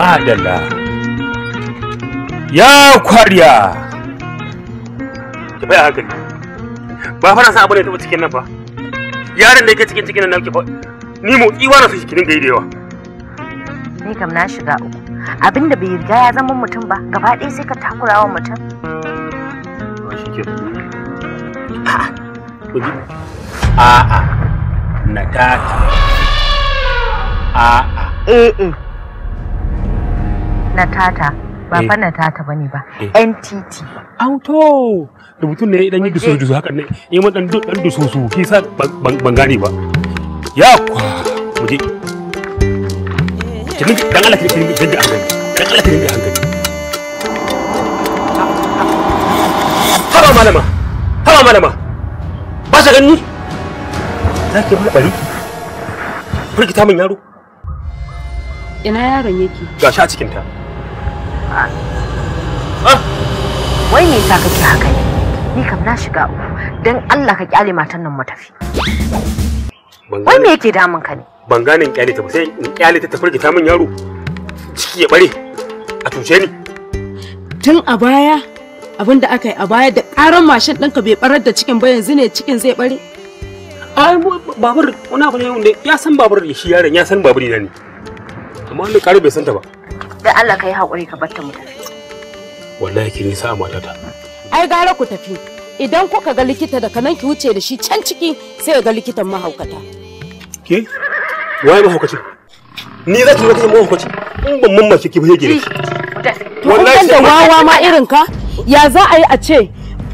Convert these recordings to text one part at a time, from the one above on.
madalla ya kwariya ki bai hankali ba fara sa abu ne ta cikin nan fa yaron da yake cikin nan ki fa ni motsi wa na so ki dinga yi da yawa ni kam na shiga uku abinda bai riga ya zama mutum ba gaba ɗaya sai ka takura wa mutum ba shi ke a'a na tata a'a na tata ba fa na tata bane ba NTT auto rubutun ne idan yi duso haka ne yi mun dan duso su ki sa ban gane ba ya kwa muje kin dan Allah kin dinga hankali dan Allah kin dinga hankali haba malama ba sa gani zaki mana bari firgita min yaro ina yaron yake gashi a cikin ta wai me yasa kake haka ne ni kam na shiga uku dan Allah ka kyale matan nan mu tafi wai me yake damun ka ne ban gane in kyale ta ba sai in kyale ta firgita min yaro ciki ya bare a tuce ni tun a baya abinda aka yi a baya da karan mashin ɗinka bai barar da cikin ba yanzu ne cikin zai bare ai babur wani abu ne wanda ya san babur da shi yaron ya san babur ne amma wanda kare bai san ta ba dan Allah kai hakuri ka batta mu tafi wallahi kin yi sa'a matata ai gara ku tafi idan kuka ga likita da kanan ki wuce da shi can ciki sai ga likitan mahaukata ke waye mahaukaci ni za ki ga mahaukaci in ban mamaki ki ba yake wallahi da wawa ma irin ka ya za a yi a ce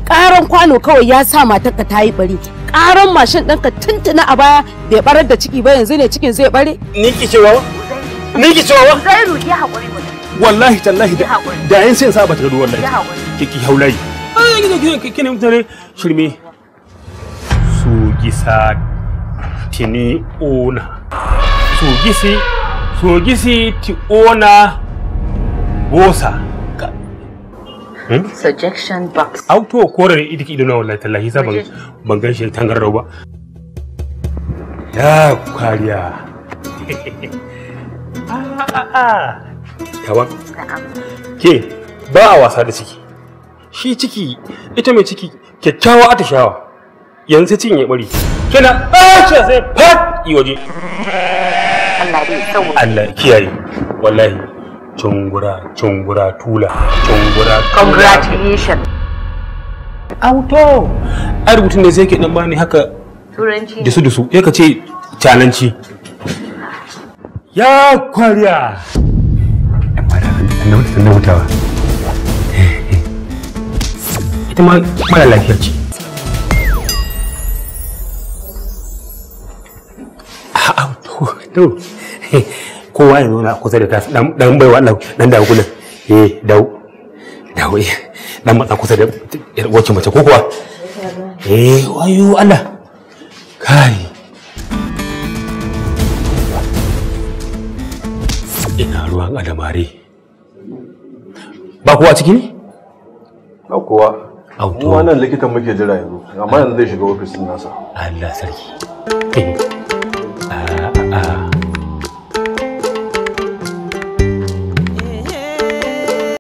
karan kwano kawai ya sa matarka ta yi bari karan mashin ɗinka tuntuna a baya bai barar da ciki ba yanzu ne cikin zai bare ni ki cewa zai ruki hakuri mu wallahi tallahi da yan sai sa ba ta gado wallahi kiki haulayi kine mutane shirme su gisa tini ona su gisi ti ona bosa suggestion box auto kore idiki idona wallahi tallahi sa ban gan shi tangarrau ba ya kwariya yawa ke ba a wasa da ciki shi ciki ita mai ciki kyakkyawa atishawa yanzu cikin ya bari kina ce sai fat yi waje Allah kiyaye wallahi cungura tula cungura congratulations auto a rubutun da sai ke dan bani haka turanci dusu ya ka ce calanci ya kwariya na hutawa ita ma mara lafiya ce to kowa ya nuna kusa da ta dan baiwa Allah dan dawo kullun dawo dan matsa kusa da wacce mace ko kuwa wayo Allah kai ina ruwan adamare ba kowa ciki ne ba kowa mu wannan likitan muke jira yanzu amma yanzu zai shiga ofis din nasa Allah sarki